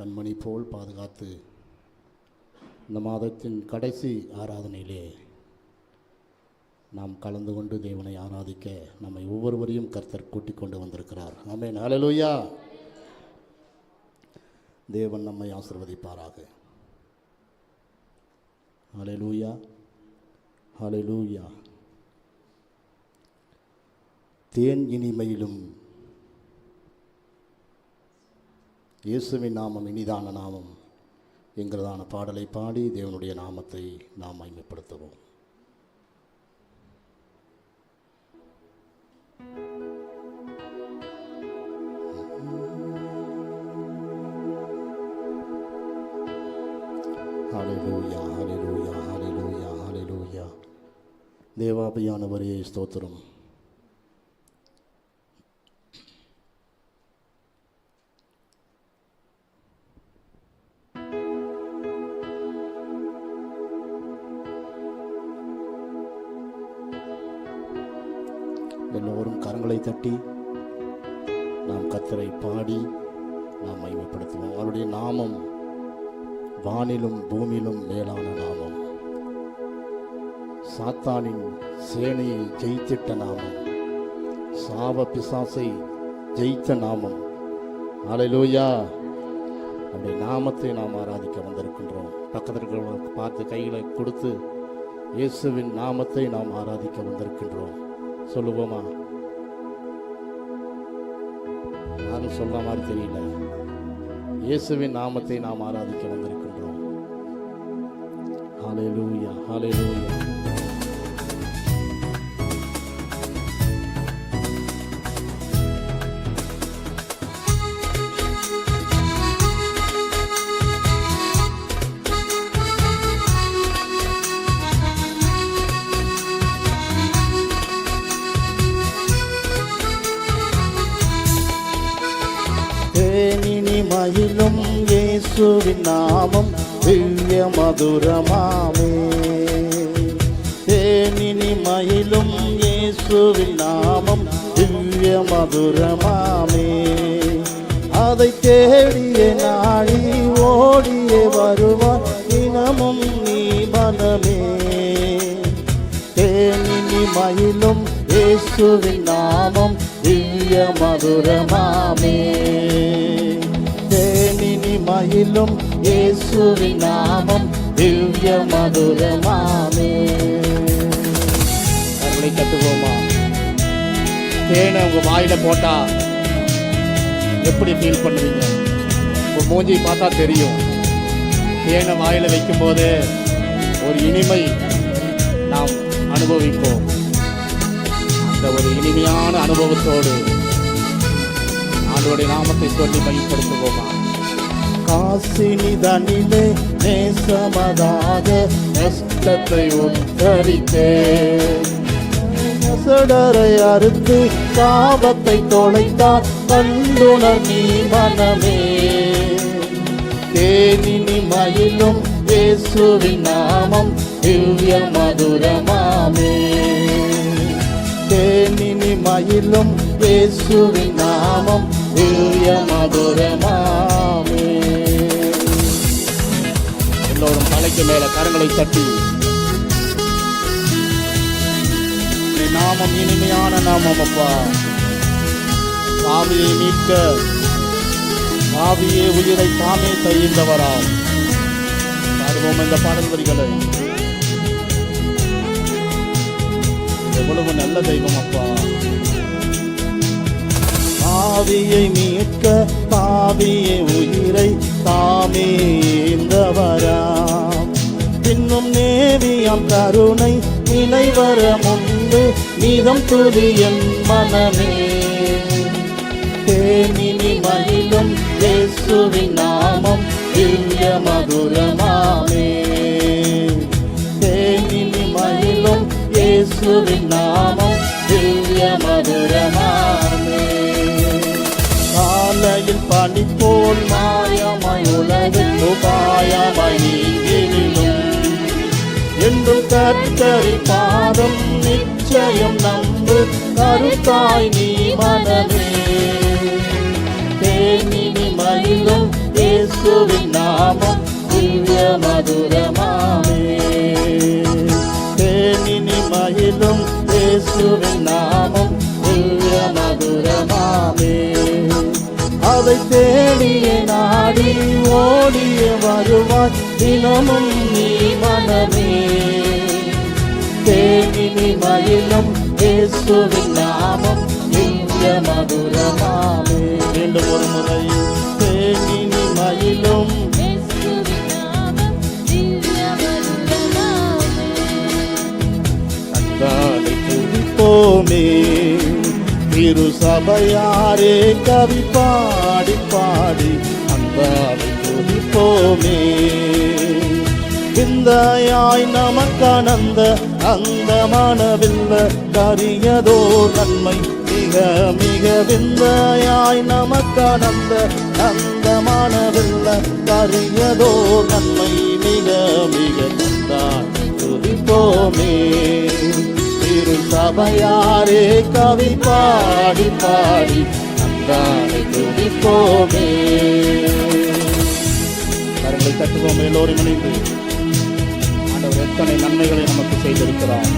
கண்மணி போல் பாதுகாத்து இந்த மாதத்தின் கடைசி ஆராதனையிலே நாம் கலந்து கொண்டு தேவனை ஆராதிக்க நம்மை ஒவ்வொருவரையும் கர்த்தர் கூட்டிக் கொண்டு வந்திருக்கிறார். ஆமென். ஹல்லேலூயா. தேவன் நம்மை ஆசீர்வதிப்பாராக. ஹல்லேலூயா, ஹல்லேலூயா. தேன் இனிமையிலும் இயேசுவின் நாமம் இனிதான நாமம் என்கிறதான பாடலை பாடி தேவனுடைய நாமத்தை நாம் மகிமைப்படுத்துவோம். ஹல்லேலூயா, ஹல்லேலூயா, ஹல்லேலூயா, ஹல்லேலூயா. தேவாபியானவரே ஸ்தோத்திரம். எல்லோரும் கரங்களை தட்டி நாம் கர்த்தரை பாடி நாம் மகிமைப்படுத்துவோம். அவருடைய நாமம் வானிலும் பூமியிலும் மேலான நாமம். சாத்தானின் சேனையை ஜெயித்திட்ட நாமம். சாவ பிசாசை ஜெயித்த நாமம். ஹல்லேலூயா. அவருடைய நாமத்தை நாம் ஆராதிக்க வந்திருக்கின்றோம். பக்கத்தில் இருக்கிறவங்களுக்கு பார்த்து கைகளை கொடுத்து இயேசுவின் நாமத்தை நாம் ஆராதிக்க வந்திருக்கின்றோம். சொல்லுவோமா? யாரும் சொல்ற மாதிரி தெரியல. இயேசுவின் நாமத்தை நாம் ஆராதிக்க வந்திருக்கின்றோம். ஹல்லேலூயா, ஹல்லேலூயா. மயிலும் இயேசுவின் நாமம் திவ்ய மதுரமாமே. தேனினி மயிலும் இயேசுவின் நாமம் திவ்ய மதுரமாமே. அதை தேடிய நாடி ஓடியே வருவார் தினமும் நீ மனமே. தேனினி மயிலும் இயேசுவின் நாமம் திவ்ய மதுரமாமே. தேனினி மயிலும் இயேசுவின் நாமம் திவ்ய மதுரமாமே. கரங்களை தட்டுவோமா? தேனை உங்க வாயில போட்டா எப்படி ஃபீல் பண்ணுவீங்க? உங்க மூஞ்சி பார்த்தா தெரியும். தேனை வாயில வைக்கும் போது ஒரு இனிமை நாம் அனுபவிப்போம். அந்த ஒரு இனிமையான அனுபவத்தோடு ஆண்டவருடைய நாமத்தை சொல்லி மகிமைப்படுத்துவோமா? காசினி தனிலே நேசமதாக நஷ்டத்தை உத்தரித்தே. நெசடரை அறுத்து சாபத்தை தொலைத்தார் கண்டுணர் நீ மனமே. தேனினி மயிலும் இயேசுவின் நாமம் திவ்ய மதுரமாமே. தேனினி மயிலும் இயேசுவின் நாமம் திவ்ய மதுரமாமே. எல்லோரும் தலைக்கு மேல கரங்களை தட்டி நாமம் இனிமையான நாமம் அப்பா. பாவியை மீட்க பாவியே உயிரை தாமே தருகின்றவராம். பாடுவோம் இந்த பாடல் வரிகளை. எவ்வளவு நல்ல தெய்வம் அப்பா. பாவியை மீட்க பாவியை உயிரை தாமே ஈந்தவராம். பின்னும் நேவியம் கருணை நினைவர முன்பு நீதம் துதி என் மனமே. தேனினி மயிலும் இயேசுவின் நாமம் திவ்ய மதுரமாமே. தேனினி மயிலும் இயேசுவின் நாமம் திவ்ய மதுரமாமே. காலையில் பனி போல் மாயமாய் உலகில் உபாயமாய் நீங்கிலும் என்றும் கர்த்தரின் பாதம் நிச்சயம் நம்பு கருத்தாய் நீ மனமே. தேனினி மயிலும் இயேசு இயேசுவின் நாமம் திவ்ய மதுரமாமே. தேனினி மகிழும் இயேசுவின் நாமம் திவ்ய மதுரமாமே. அதை தேடிய நாடி ஓடிய வருவாய் தினமும் நீ மனமே. தேனினி மகிழும் இயேசுவின் நாமம் திவ்ய மதுரமாமே. மீண்டும் ஒரு முறை தேனினி மகிழும் கண்டாலை துதிப்போமே. திரு சபையாரே கவி பாடி பாடி அந்தாலை துதிப்போமே. விந்தையாய் நமக்கானந்த அந்த மனவில்ல கரியதோ நன்மை மிக மிக. விந்தையாய் நமக்கானந்த அந்த மனவில்ல கரியதோ நன்மை மிக மிக. தந்தானை துதிப்போமே. திரு சபையாரே கவி பாடி பாடி அந்தானை துதிப்போமே. கரங்களை தட்டுவோம் எல்லோரும் இணைந்து. ஆண்டவர் எத்தனை நன்மைகளை நமக்கு செய்திருக்கிறார்.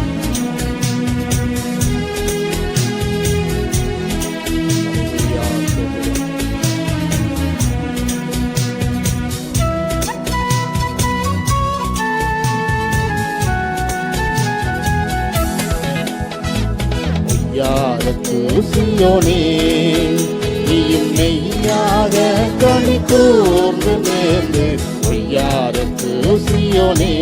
சியோனே நீயும் மெய்யாக கனி கூர்ந்து நேர்ந்து பொய்யாரத்து சியோனே.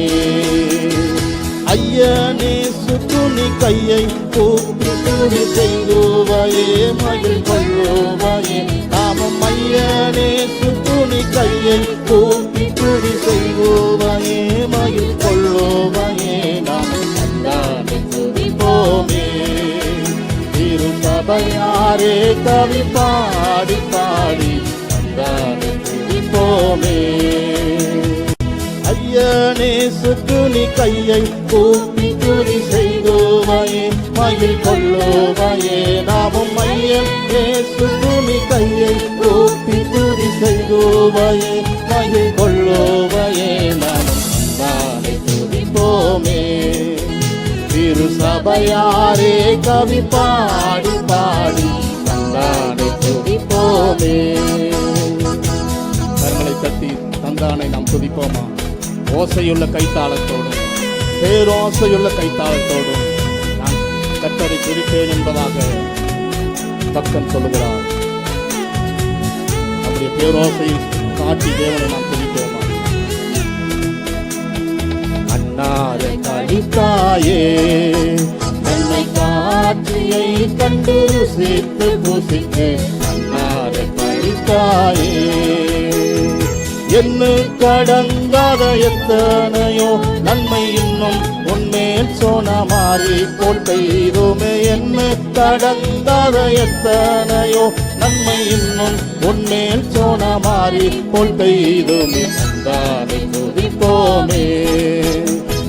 ஐயனே சுற்றுனி கையை கூப்பி கூடி செய்குவாயே மகிழ் கொள்ளுவாயே நாமம். ஐயனே சுற்றுனி கையை கூப்பி கூடி செய்குவாயே மகிழ் கொள்ளுவாயே நாமம். தந்தானை துதிப்போமே. திரு சபையாரே கவி பாடி பாடி அந்தானை துதிப்போமே. ஐயனே சுற்றுனி கையை கூப்பி துதி செய்குவாயே மகிழ் கொள்ளுவாயே நாமும். ஐயனே சுற்றுனி கையை கூப்பி துதி செய்குவாயே மகிழ் கொள்ளுவாயே நாமும். அந்தானை துதிப்போமே. திரு சபையாரே கவி பாடி பாடி தந்தானை துதிப்போமே. கரங்களை தட்டி தந்தானை நாம் துதிப்போமா? ஓசையுள்ள கைத்தாளத்தோடும் பேரோசையுள்ள கைத்தாளத்தோடும் நான் கர்த்தரை துதிப்பேன் என்பதாக பக்தன் சொல்லுகிறார். நம்முடைய பேரோசையில் காட்டி தேவனை நாம் துதிப்போமா? அன்னார கழித்தாயே தன்னை காட்சியை கண்டு ருசித்து புசித்து அன்னார கழித்தாயே. என்ன கடங்காத எத்தனையோ நன்மை இன்னும் உன்மேல் சோனா மாறி போல் பெய்துமே. என்ன கடங்காத எத்தனையோ நன்மை இன்னும் உன்மேல் சோனா மாறி போல் பெய்துமே. தந்தானை துதிப்போமே.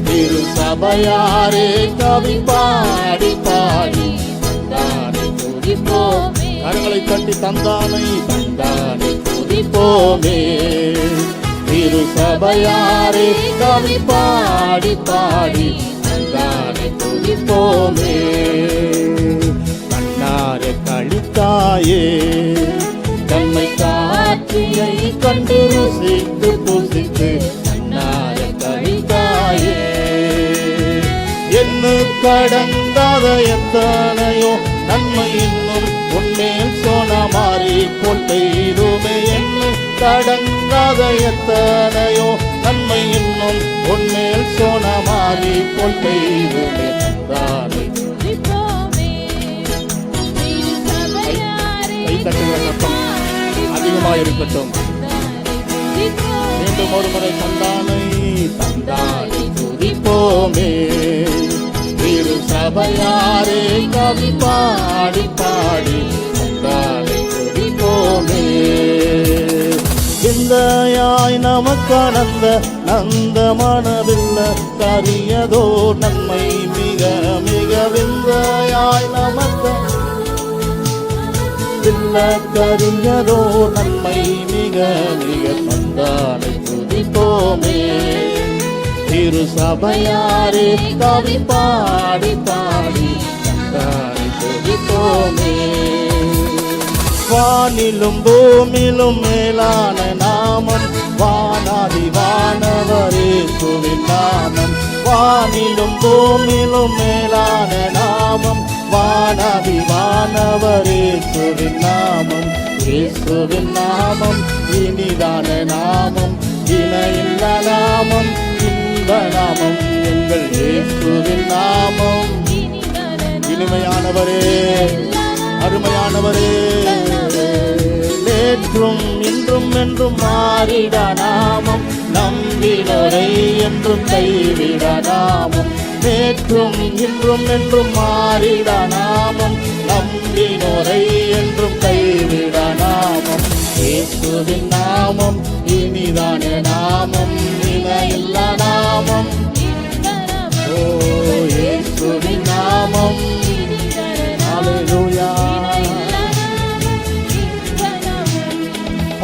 திரு சபையாரே கவி பாடி பாடி தந்தானை துதிப்போமே. கரங்களை தட்டி தந்தானை தந்தானை துதிப்போமே. திரு சபையாரே கவி பாடி பாடி தந்தானை துதிப்போமே. கண்ணார கழித்தாயே தன்மை காட்சியை கண்டு ருசித்து புசித்து கண்ணார கழித்தாயே. என்ன கடந்தாத எத்தனையோ நன்மை இன்னும் உன்மேல் சோனா மாறி போல் பெய்துமே. என்ன கடங்காத எத்தனையோ நன்மை இன்னும் உன்மேல் சோனா மாறி போல் பெய்துமே. தந்தானை கைத்தட்டுகிற சத்தம் அதிகமாயிருக்கட்டும். மீண்டும் ஒரு முறை தந்தானை தந்தானை துதிப்போமே. திரு சபையாரே கவி பாடி பாடி தந்தானை துதிப்போமே. விந்தையாய் நமக்கானந்த நந்த மனவில்ல கரியதோ நன்மை மிக மிக. விந்தையாய் நமக்க கரியதோ நன்மை மிக மிக தந்தானை துதிப்போமே. திரு சபையாரே கவி பாடி பாடி தந்தானை துதிப்போமே. வானிலும் பூமிலும் மேலான நாமம் வானாதி வானவரே இயேசுவின் நாமம். வானிலும் பூமிலும் மேலான நாமம் வானாதி வானவரே இயேசுவின் நாமம். இயேசுவின் நாமம் இனிதான நாமம், இணையில்ல நாமம், இன்ப நாமம் எங்கள் இயேசுவின் நாமம். இனிமையானவரே, அருமையானவரே, நேற்றும் இன்றும் என்றும் மாறிட நாமம், நம்பினோரை என்றும் கைவிட நாமம். நேற்றும் இன்றும் என்றும் மாறிட நாமம், நம்பினோரை என்றும் கைவிட நாமம். இயேசுவின் நாமம் இனிதான நாமம், இணையில்ல நாமம். ஓ இயேசுவின் நாமம். ஹல்லேலூயா.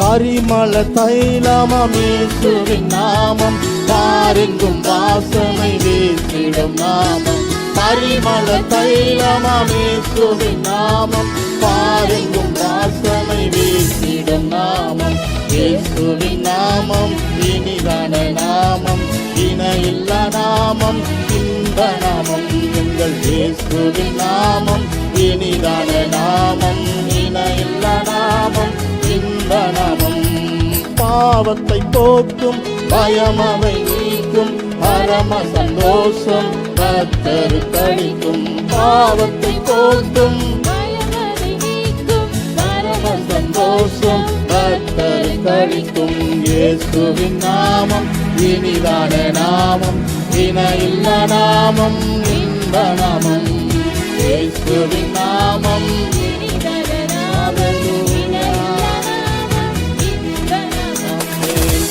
பரிமள தைலமாம் இயேசுவின் நாமம், பாரெங்கும் வாசனை வீசிடும் நாமம். பரிமள தைலமாம் இயேசுவின் நாமம், பாரெங்கும் வாசனை வீசிடும் நாமம். இயேசுவின் நாமம் இனிதான நாமம், இணையில்ல நாமம், இன்ப நாமம் எங்கள் இயேசுவின் நாமம். இனிதான நாமம், இணையில்ல நாமம், இன்ப நாமம். பாவத்தை போக்கும், பயமவை நீக்கும், பரம சந்தோஷம் கர்த்தருக்களிக்கும். பாவத்தை போக்கும், பரம சந்தோஷம் கர்த்தருக்களிக்கும். இயேசுவின் நாமம் இனிதான நாமம், இணையில்ல நாமம், இன்ப நாமம். இயேசுவின் நாமம்.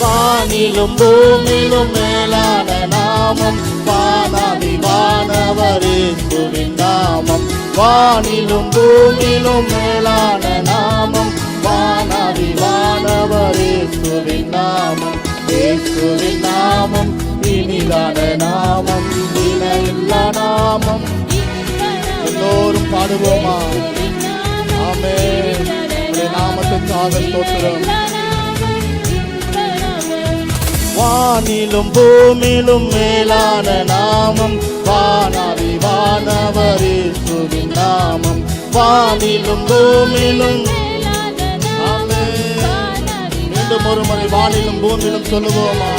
வானிலும் பூமிலும் மேலான நாமம், வானாதி வானவர் இயேசுவின் நாமம். வானிலும் பூமிலும் மேலான நாமம், வானாதி வானவர் இயேசுவின் நாமம். இயேசுவின் நாமம் இனிதான நாமம், இணையில்ல நாமம். எல்லோரும் பாடுவோமா? ஆமென். உம்முடைய நாமத்துக்காக ஸ்தோத்திரம். வானிலும் பூமிலும் மேலான நாமம், வானாதி வானவர் இயேசுவின் நாமம். வானிலும் பூமிலும். மீண்டும் ஒரு முறை வானிலும் பூமியிலும் சொல்லுவோமா?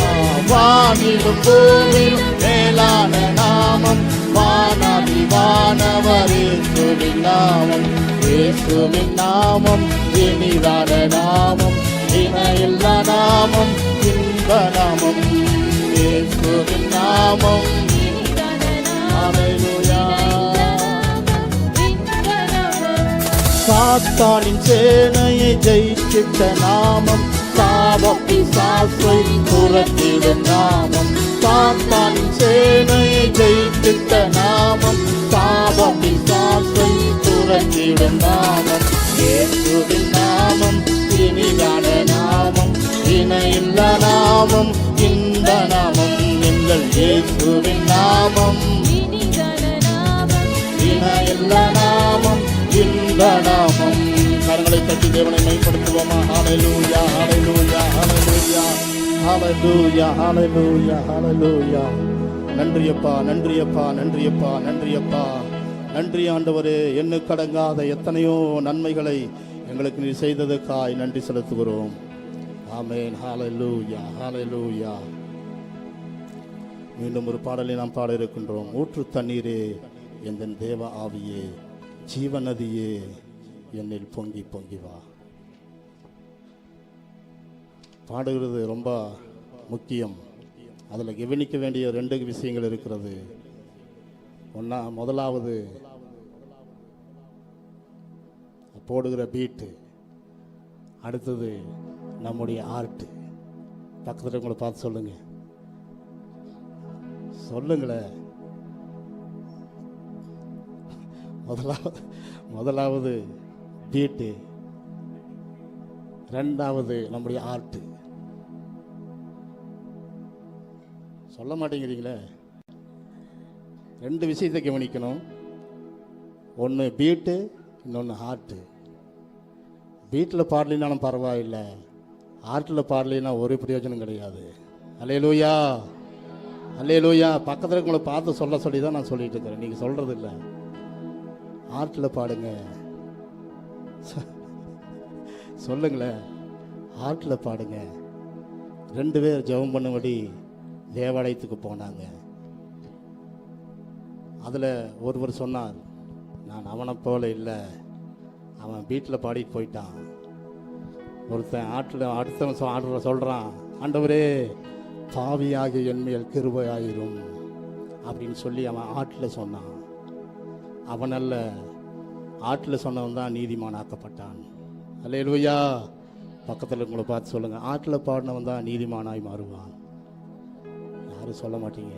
வானிலும் பூமியிலும் மேலான நாமம், வானாதி வானவர் இயேசுவின் நாமம். இயேசுவின் நாமம் இனிதான நாமம், இணையில்ல நாமம், இன்ப நாமம். இயேசுவின் நாமம். ஹல்லேலூயா. சாத்தானின் சேனையை ஜெயிச்சிட்ட நாமம், சாப பிசாசை துரத்திடும் நாமம். சாத்தானின் சேனையை ஜெயிச்சிட்ட நாமம், சாப பிசாசை துரத்திடும் நாமம். இயேசுவின் நாமம் இனிதான நாமம், இணையில்ல நாமம், இன்ப நாமம் எங்கள் இயேசுவின் நாமம். இணையில்ல நாமம், இன்ப நாமம். கரங்களை தட்டி தேவனை மைப்படுத்துவோமா? ஹல்லேலூயா, ஹல்லேலூயா, ஹல்லேலூயா, ஹல்லேலூயா, ஹல்லேலூயா, ஹல்லேலூயா. நன்றியப்பா, நன்றியப்பா, நன்றியப்பா, நன்றியப்பா. நன்றி ஆண்டவரே. எண்ணுக்கடங்காத எத்தனையோ நன்மைகளை எங்களுக்கு நீ செய்ததுக்காய் நன்றி செலுத்துகிறோம். ஆமென். ஹல்லேலூயா, ஹல்லேலூயா. மீண்டும் ஒரு பாடலை நாம் பாட இருக்கின்றோம். ஊற்று தண்ணீரே என் தேவ ஆவியே, ஜீவநதியே என்னில் பொங்கி பொங்கி வா. பாடுகிறது ரொம்ப முக்கியம். அதில் கவனிக்க வேண்டிய 2 விஷயங்கள் இருக்கிறது. முதலாவது போடுகிற பீட்டு, அடுத்தது நம்முடைய ஆர்ட். பக்கத்தில் உங்களை பார்த்து சொல்லுங்க, சொல்லுங்களேன். முதலாவது பீட்டு, ரெண்டாவது நம்முடைய ஆர்ட். சொல்ல மாட்டேங்கிறீங்களே. 2 விஷயத்தை கவனிக்கணும். ஒன்று பீட்டு, இன்னொன்று ஹார்ட்டு. பீட்டில் பாடலினாலும் பரவாயில்லை, ஆர்ட்டில் பாடலினா ஒரு பிரயோஜனம் கிடையாது. அல்லேலூயா, அல்லேலூயா. பக்கத்தில் இருக்கவங்களை பார்த்து சொல்ல சொல்லி தான் நான் சொல்லிட்டு இருக்கிறேன், நீங்கள் சொல்கிறது இல்லை. ஆர்ட்டில் பாடுங்க. சொல்லுங்களேன், ஆர்ட்டில் பாடுங்க. 2 பேர் ஜெபம் பண்ணும்படி தேவாலயத்துக்கு போனாங்க. அதில் ஒருவர் சொன்னார், நான் அவனை போல இல்லை, அவன் வீட்டில் பாடிட்டு போயிட்டான். ஒருத்தன் அடுத்தவன் ஆர்டர் சொல்கிறான், ஆண்டவரே பாவியாகி என்மேல் கிருபையாயிரும் அப்படின்னு சொல்லி அவன் ஆட்டில் சொன்னான். அவனல்ல, ஆட்டில் சொன்னவன் தான் நீதிமானாக்கப்பட்டான். அல்லேலூயா. பக்கத்தில் உங்களை பார்த்து சொல்லுங்கள், ஆட்டில் பாடினவன் தான் நீதிமானாய் மாறுவான். யாரும் சொல்ல மாட்டீங்க.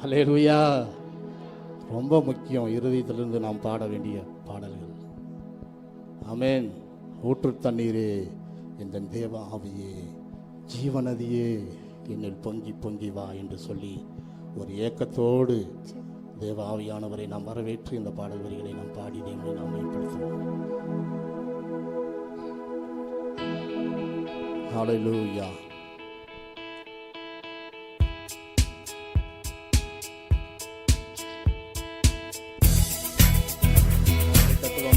அல்லேலூயா. ரொம்ப முக்கியம், இருதயத்திலிருந்து நாம் பாட வேண்டிய பாடல்கள். ஆமென். ஊற்று தண்ணீரே என் தேவ ஆவியே, ஜீவநதியே என்னில் பொங்கி பொங்கி வா என்று சொல்லி ஒரு ஏக்கத்தோடு தேவ ஆவியானவரை நாம் வரவேற்று இந்த பாடல் வரிகளை நாம் பாடி தேவனை நாம் மேம்படுத்துவோம். ஹல்லேலூயா.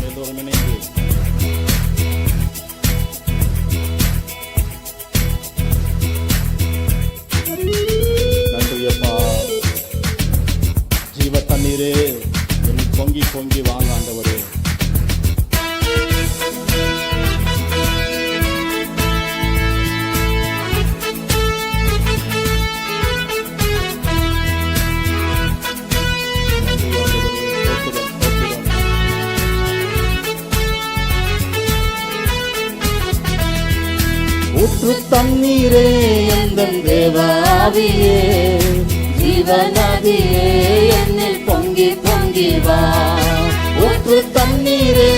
எல்லோரும் இணைந்து நன்றியப்பா. ஜீவ தண்ணீரே என்னை பொங்கி பொங்கி வாங்க ஆண்டவரே. ஊற்று தண்ணீரே எந்தன் தேவ ஆவியே, ஜீவநதியே என்னில் பொங்கி பொங்கி வா. ஊற்று தண்ணீரே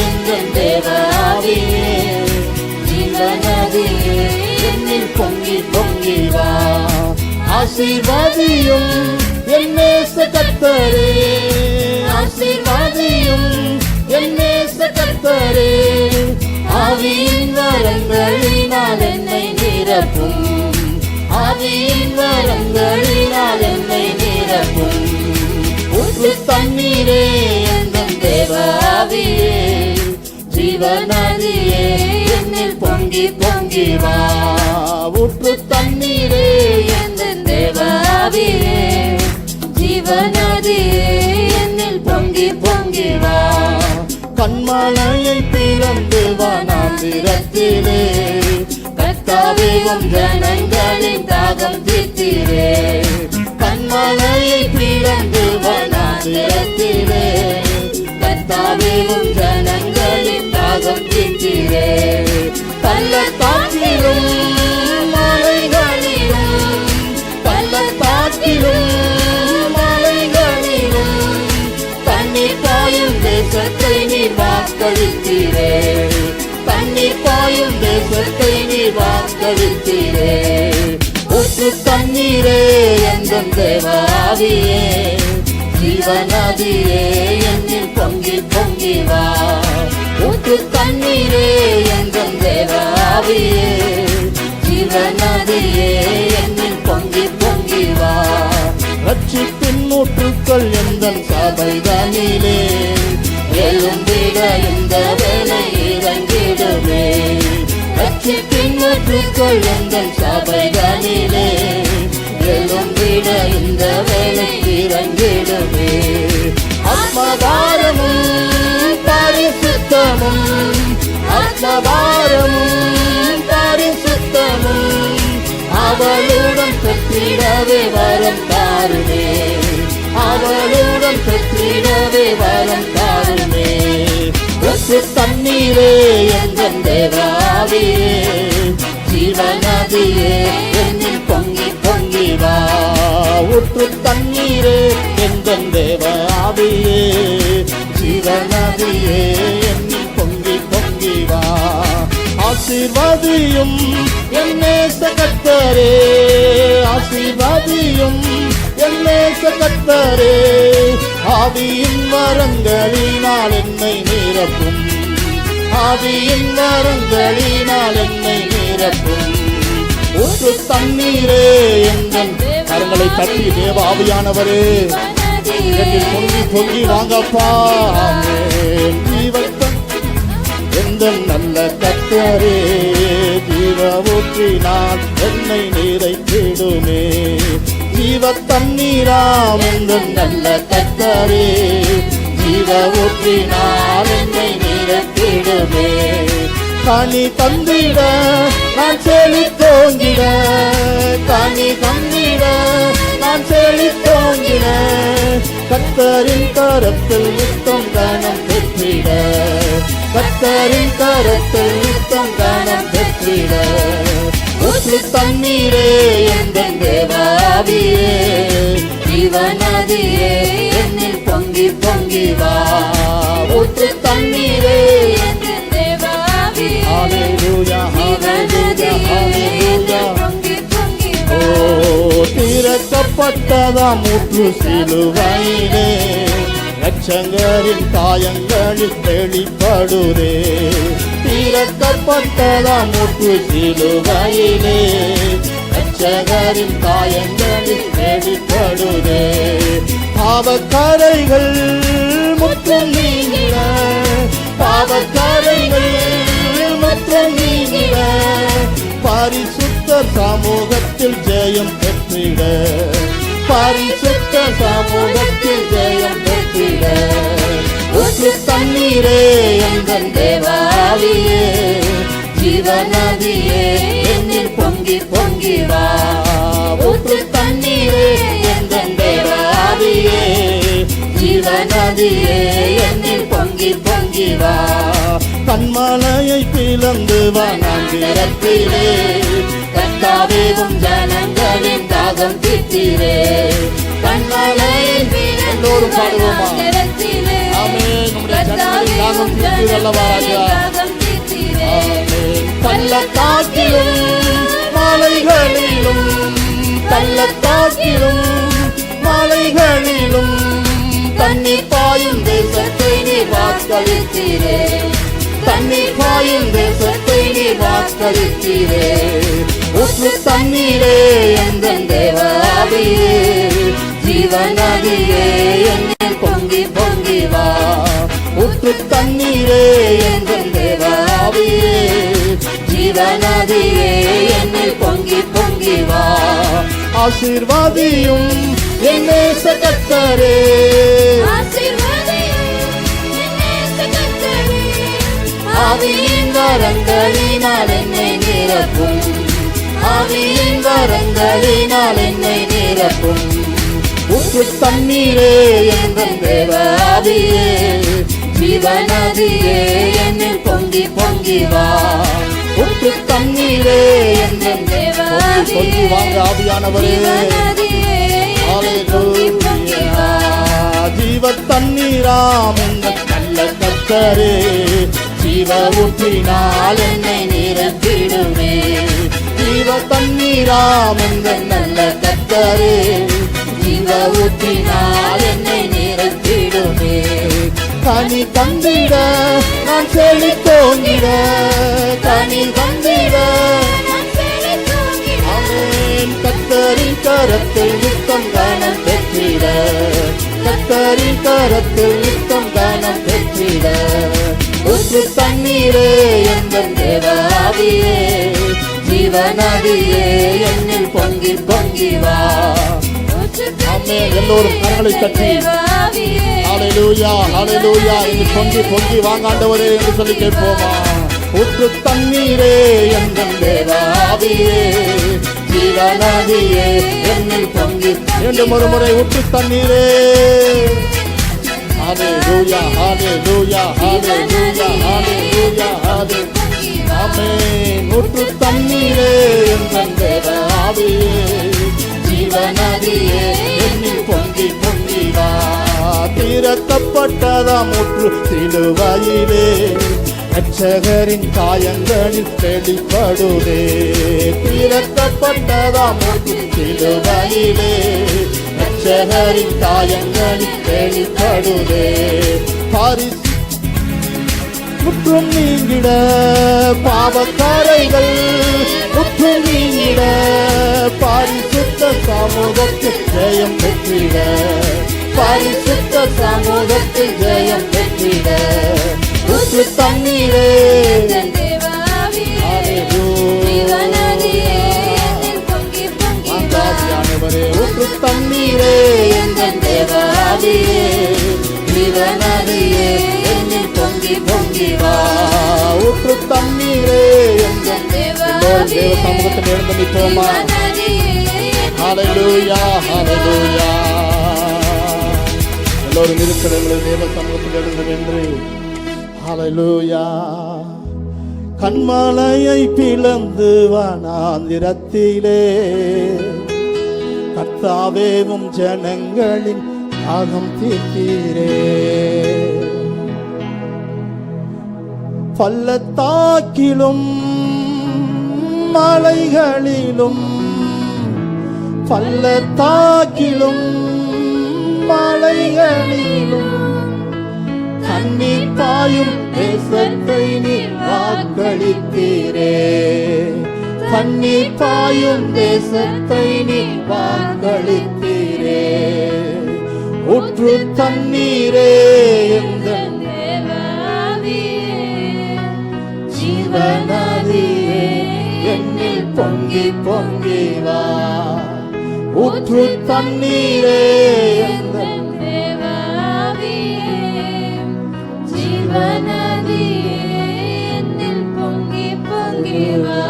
எந்தன் தேவ ஆவியே, ஜீவநதியே என்னில் பொங்கி பொங்கி வா. ஆசீர்வாதியும் என் நேச கர்த்தரே, ஆசீர்வாதியும் என் நேச கர்த்தரே, ஆவியின் வரங்களினால் என்னை நிரப்பும், ஆவியின் வரங்களினால் என்னை நிரப்பும். ஊற்று தண்ணீரே எந்தன் தேவ ஆவியே, ஜீவநதியே என்னில் பொங்கி பொங்கி வா. ஊற்று தண்ணீரே எந்தன் தேவ ஆவியே, ஜீவநதியே என்னில் பொங்கி பொங்கி வா. கண்மலையை பிளந்து வனாந்திரத்திலே, கர்த்தாவே உம் ஜனங்களின் தாகம் தீர்த்தீரே. கண்மலையை பிளந்து வனாந்திரத்திலே, கர்த்தாவே உம் ஜனங்களின் தாகம் தீர்த்தீரே. பள்ளத்தாக்கிலும் மலைகளிலும், பள்ளத்தாக்கிலும் மலைகளிலும் தண்ணீர் பாயும் தேசத்தை நீர் வாக்களித்தீரே, தண்ணீர் பாயும் தேசத்தை நீர் வாக்களித்தீரே. ஊற்று தண்ணீரே எந்தன் தேவ ஆவியே, ஜீவநதியே என்னில் பொங்கி பொங்கி வா. ஊற்று தண்ணீரே எந்தன் தேவ ஆவியே, ஜீவநதியே என்னில் பொங்கி பொங்கி வா. ரட்சிப்பின் ஊற்றுக்கள் எந்தன் சபைதனிலே, எழும்பிட இந்த வேலை இறங்கிடுவே. ரட்சிப்பின் ஊற்றுக்கள் எந்தன் சபைதனிலே, எழும்பிட இந்த வேலை இறங்கிடுவே. ஆத்மபாரமும் பரிசுத்தமும், ஆத்மபாரமும் பரிசுத்தமும் அவளுடன் பெற்றிடவே வரம் தாருமே, அவளுடன் பெற்றிடவே வரம் தாருமே. ஊற்று தண்ணீரே எந்தன் தேவ ஆவியே, ஜீவநதியே என்னில் பொங்கி பொங்கி வா. ஊற்று தண்ணீரே எந்தன் தேவ ஆவியே, ஜீவநதியே என்னில் பொங்கி பொங்கி வா. ஆசீர்வாதியும் என் நேச கர்த்தரே, ஆசீர்வாதியும் என் நேச கர்த்தரே. ஆவியின் வரங்களினால் என்னை நிரப்பும், ஆவியின் வரங்களினால் என்னை நிரப்பும். ஊற்று தண்ணீரே எங்கள் கரங்களை தட்டி தேவ ஆவியானவரே என்னில் பொங்கி பொங்கி வாங்கப்பா. ஜீவத்தம் எந்த நல்ல கர்த்தரே, ஜீவ ஊற்றினால் என்னை நிறைத்திடுமே. ஜீவ தண்ணீராம் எந்த நல்ல கர்த்தரே, ஜீவ ஊற்றினால் என்னை நிறைத்திடுமே. கனி தந்திட நான் செழித்தோங்கிட, கனி தந்திட நான் செழித்தோங்கிட. கர்த்தரின் கரத்தில் நித்தம் கனம் பெற்றிட, கர்த்தரின் கரத்தில் நித்தம் கனம் பெற்றிட. ஊற்று தண்ணீரே எந்தன் தேவாவியே, ஜீவநதியே என்னில் பொங்கி பொங்கி வா. ஊற்று தண்ணீரே ஹல்லேலூயா, ஹல்லேலூயா, ஹல்லேலூயா. ஓ திறக்கப்பட்டதாம் ஊற்று சிலுவையிலே, இரட்சகரின் காயங்களில் வெளிப்படுதே. திறக்கப்பட்டதாம் ஊற்று சிலுவையிலே, இரட்சகரின் காயங்களில் வெளிப்படுதே. பாவக்கரைகள் முற்றும் நீங்கிட, பாவக்கரைகள் முற்றும் நீங்கிட. பரிசுத்த சமூகத்தில் ஜெயம் பெற்றிட, பரிசுத்த சமூகத்தில் ஜெயம் பெற்றிட. ஊற்று தண்ணீரே எங்கள் தேவாவியே, ஜீவநதியே என்னில் பொங்கி பொங்கி வா. ஊற்று தண்ணீரே எங்கள் தேவாவியே, ஜீவநதியே என்னில் பொங்கி பொங்கி வா. கண்மலையை பிளந்து வனாந்திரத்திலே, கர்த்தாவேவும் ஜனங்களின் தாகம் தீர்த்தீரே. கண்மலையை எல்லோரும் பாடுவோமா? ஆமென். நம்முடைய ஜனங்களின் தாகம் தீர்த்தீரல்லவா ராஜா. பள்ளத்தாக்கிலும் மலைகளிலும், பள்ளத்தாக்கிலும் மலைகளிலும் தண்ணீர் பாயும் தேசத்தை நீர் வாக்களித்தீரே, தண்ணீர் பாயும் தேசத்தை நீர் வாக்களித்தீரே. ஊற்று தண்ணீரே எந்தன் தேவாவியே, ஜீவநதியே என்னில் பொங்கி பொங்கி வா. ஊற்று தண்ணீரே எந்தன் தேவாவியே, ஜீவநதியே என்னில் பொங்கி பொங்கி வா. ஆசீர்வாதியும் என் நேச கர்த்தரே, ஆவியின் வரங்களினால் என்னை நிரப்பும், ஆவியின் வரங்களினால் என்னை நிரப்பும். ஊற்று தண்ணீரே எங்கள் தேவாவியே, ஜீவநதியே என்னில் பொங்கி பொங்கி வா. ஊற்று தண்ணீரே எங்கள் தேவாவியே, பொங்கி வாங்க ஆவியானவரே. ஹல்லேலூயா. ஜீவ தண்ணீராம் எங்கள் நல்ல கர்த்தரே, ஜீவ ஊற்றினால் என்னை நிரப்பிடுமே. ஜீவ தண்ணீராம் எங்கள் நல்ல கர்த்தரே, ஜீவ ஊற்றினால் என்னை நிரப்பிடுமே. கனி தந்திட நான் செழித்தோங்கிட, கனி தந்திட. ஆமென். கர்த்தரின் கரத்தில் நித்தம் கனம் பெற்றிட, கர்த்தரின் கரத்தில் நித்தம் கனம் பெற்றிட. ஊற்று தண்ணீரே எங்கள் தேவாவியே, ஜீவநதியே என்னில் பொங்கி பொங்கி வா. ஆமென். எல்லோரும் கரங்களை தட்டி ஹல்லேலூயா, ஹல்லேலூயா என்று பொங்கி பொங்கி வாங்க ஆண்டவரே என்று சொல்லி கேட்போமா? ஊற்று தண்ணீரே எங்கள் தேவாவியே, ஜீவநதியே என்னில் பொங்கி. மீண்டும் ஒரு முறை ஊற்று தண்ணீரே. ஹல்லேலூயா, ஹல்லேலூயா, ஹல்லேலூயா, ஹல்லேலூயா, ஹல்லேலூயா. ஆமென். ஊற்று தண்ணீரே எங்கள் தேவாவியே, ஜீவநதியே என்னில் பொங்கி பொங்கி வா. திறக்கப்பட்டதாம் ஊற்று சிலுவையிலே, ரட்சகரின் காயங்களில் வெளிப்படுதே. திறக்கப்பட்டதாம் சிலுவையிலே ரட்சகரின் காயங்களில் வெளிப்படுதே. முற்றும் நீங்கிட பாவக்காரைகள் முற்றும் நீங்கிட பரிசுத்த சமூகத்தில் ஜெயம் பெற்றிட பரிசுத்த சமூகத்தில் ஜெயம் பெற்றிட ஊற்று தண்ணீரே அங்காதியானவரே ஊற்று தண்ணீரே எங்கள் தேவாவியே ஜீவநதியே என்னில் பொங்கி பொங்கி வா. ஊற்று தண்ணீரே எங்கள் தேவ சமூகத்தில் எழுந்து நிற்போமா. ஹல்லேலூயா ஹல்லேலூயா. எல்லோரும் இருக்கிறவர்கள் தேவ சமூகத்தில் எழுந்து நின்று ஹல்லேலூயா. கண்மலையை பிளந்து வனாந்திரத்திலே கர்த்தாவேவும் ஜனங்களின் தாகம் தீர்த்தீரே. பள்ளத்தாக்கிலும் மலைகளிலும் பள்ளத்தாக்கிலும் மலைகளிலும் கண்ணீர் பாயும் தேசத்தை நீர் வாக்களித்தீரே. கண்ணீர் பாயும் தேசத்தை நீர் வாக்களித்தீரே. ஊற்று தண்ணீரே எங்கள் ஜீவநதியே என்னில் பொங்கி பொங்கி வா. ஊற்று தண்ணீரே எங்கள் ஜீவநதியே என்னில் பொங்கி பொங்கி வா.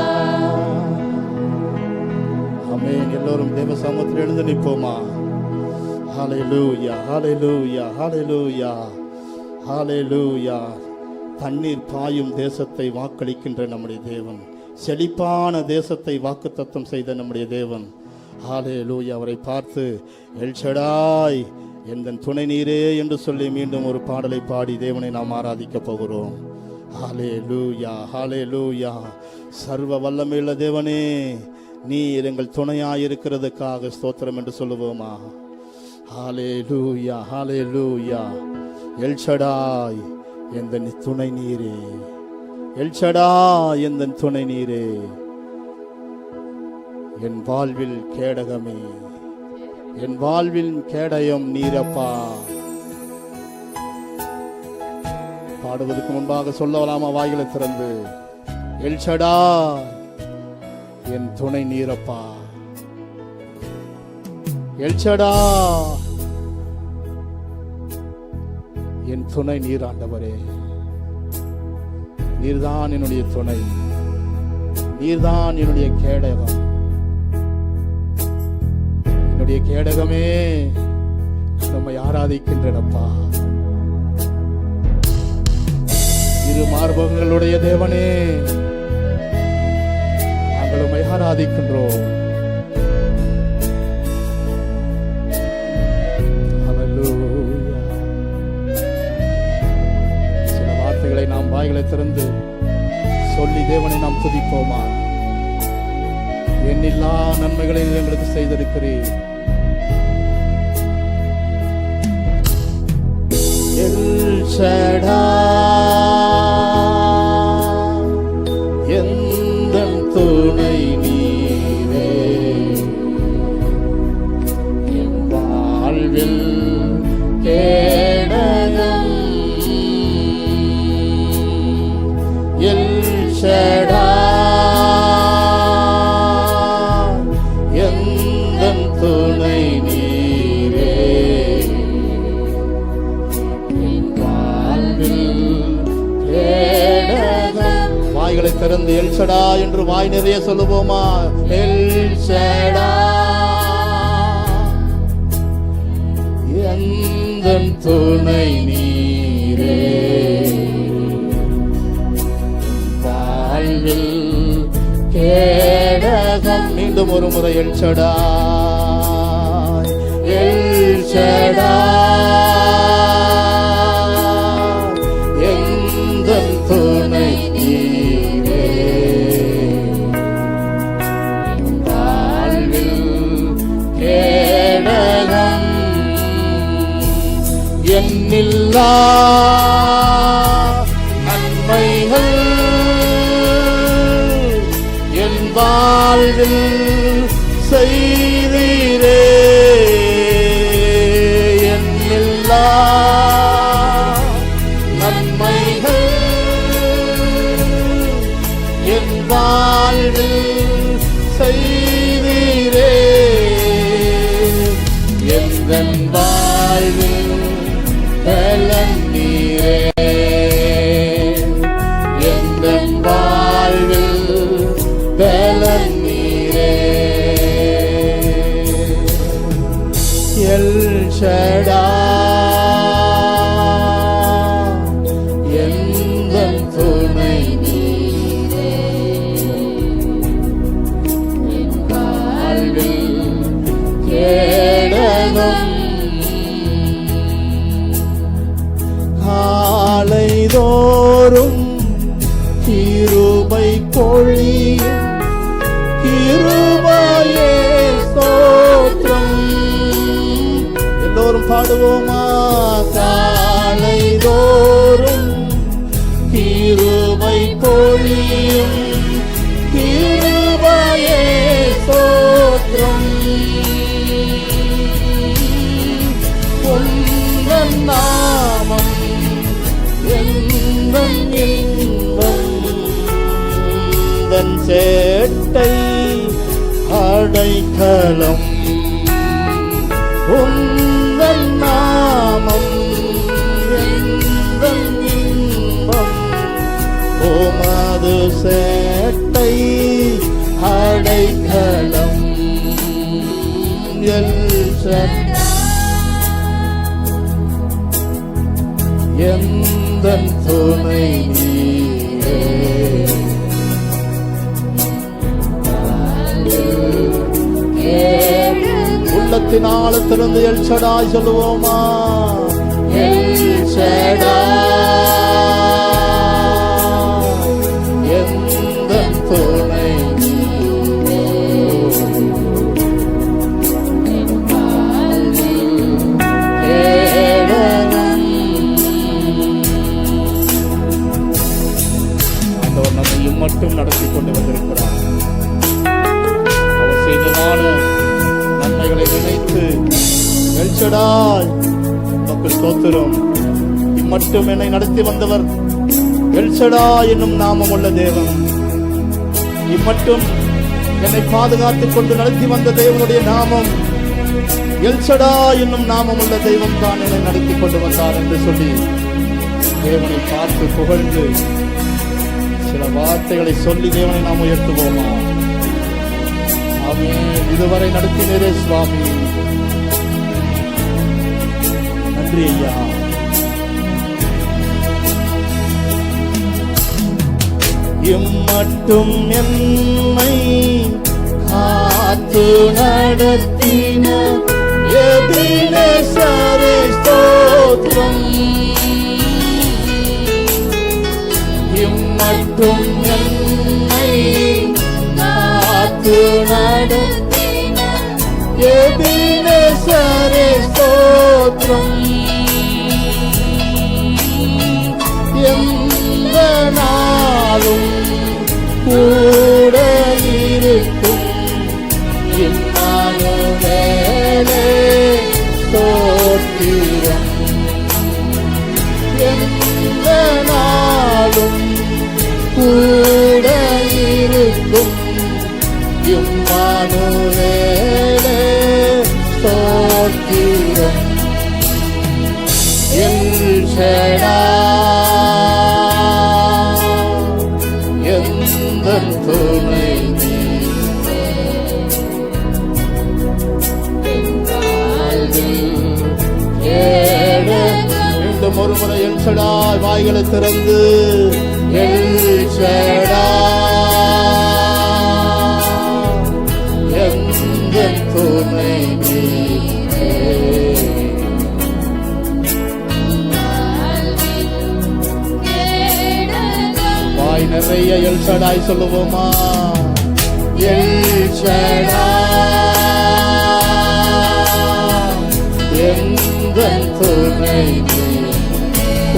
ஆமென். எல்லோரும் தேவ சமூகத்தில் எழுந்து நிற்போமா. ஹல்லேலூயா ஹல்லேலூயா ஹல்லேலூயா ஹல்லேலூயா. தண்ணீர் பாயும் தேசத்தை வாக்களிக்கின்ற நம்முடைய தேவன், செழிப்பான தேசத்தை வாக்குத்தத்தம் செய்த நம்முடைய தேவன். ஹல்லேலூயா. அவரை பார்த்து எல்ஷடாய் எந்தன் துணை நீரே என்று சொல்லி மீண்டும் ஒரு பாடலை பாடி தேவனை நாம் ஆராதிக்க போகிறோம். ஹல்லேலூயா ஹல்லேலூயா. சர்வ வல்லமையுள்ள தேவனே, நீர் எங்கள் துணையாயிருக்கிறதுக்காக ஸ்தோத்திரம் என்று சொல்லுவோமா. ஹல்லேலூயா ஹல்லேலூயா. எல்ஷடாய் எந்தன் துணை நீரே, எல்ஷடாய் எந்தன் துணை நீரே, என் வாழ்வில் கேடகமே, என் வாழ்வில் கேடயம் நீரப்பா. பாடுவதற்கு முன்பாக சொல்லலாமா வாய்களை திறந்து, எல்ஷடாய் என் துணை நீரப்பா. எல்ஷடாய் என் துணை நீர் ஆண்டவரே. நீர்தான் என்னுடைய துணை, நீர்தான் என்னுடைய கேடகம். என்னுடைய கேடகமே, நம்மை ஆராதிக்கின்றனப்பா. இரு மார்பகங்களுடைய தேவனே, நாங்கள் உம்மை ஆராதிக்கின்றோம். நாம் வாய்களை திறந்து சொல்லி தேவனை நாம் துதிப்போமா. எண்ணில்லா நன்மைகளை எங்களுக்கு செய்திருக்கிறீர். எந்தன் துணை நீரே, என் வாழ்வில் கேடகம். எந்தன் துணை நீரே, என் வாழ்வில் கேடகம். வாய்களை திறந்து எல்ஷடா என்று வாய் நிறைய சொல்லுவோமா. எல்ஷடா எந்தன் துணை நீரே, கேடகம். மீண்டும் ஒரு முறை எல்ஷடாய் எல்ஷடாய் எந்தன் துணை வாழ்வில் செய்தீரே என்னில்லா நன்மைகள் என் வாழ்வில் செய்தீரே எந்தன் வாழ்வில் பலன் நீரே எந்தன் வாழ்வில் பலன் நீரே எல் ஷடாய் எந்தன் துணை நீரே என் வாழ்வில் கேடகம் காலைதோறும் கிருபை பொழியும் கிருபையே ஸ்தோத்திரம். எல்லோரும் பாடுவோமா? காலைதோறும் கிருபை பொழியும் கிருபையே ஸ்தோத்திரம். உந்தன் நாமம் எந்தன் இன்பம் உந்தன் சேட்டை அடைக்கலம் உந்தன் நாமம் எந்தன் இன்பம் உமது சேட்டை அடைக்கலம் எல் எந்தன் துணை நீரே உள்ளத்தின் ஆழத்திலிருந்து எல் ஷடாய் சொல்லுவோமா? எல் ஷடாய் எந்தன் துணை மட்டும் நடத்தி கொண்டு வந்திருக்கிறார். அவர் செய்ததான நன்மைகளை நினைத்து எல் ஷடாய் உமக்கு ஸ்தோத்திரம். இம்மட்டும் என்னை நடத்தி வந்தவர் எல் ஷடாய் என்னும் நாமம் உள்ள தேவன். இம்மட்டும் என்னை பாதுகாத்துக் கொண்டு நடத்தி வந்த தேவனுடைய நாமம் எல் ஷடாய் என்னும் நாமம் உள்ள தெய்வம் தான் என்னை நடத்தி கொண்டு வந்தார் என்று சொல்லி தேவனை பார்த்து புகழ்ந்து சில வார்த்தைகளை சொல்லி தேவனை நாம் உயர்த்துவோமா? ஆமென். இதுவரை நடத்தினரே சுவாமி, நன்றி ஐயா. இம்மட்டும் என்னை காத்து நடத்தின எபினேசரே ஸ்தோத்திரம். இம்மட்டும் என்னை காத்து நடத்தின எபினேசரே ஸ்தோத்திரம். எந்த நாளும் கூட இருக்கும் இம்மானுவேலே ஸ்தோத்திரம். எந்த நாளும் கூட இருக்கும் இம்மானுவேலே ஸ்தோத்திரம். எல் ஷடாய் எந்தன் துணை மீண்டும் ஒரு முறை எல் ஷடாய் வாய்களை திறந்து எல் ஷடாய் எந்தன் துணை வாய் நிறைய எல் ஷடாய் சொல்லுவோமா? எல் ஷடாய் எந்தன் துணை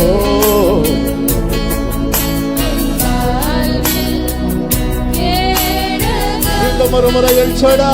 ஓ மறுமுறை எல்சடா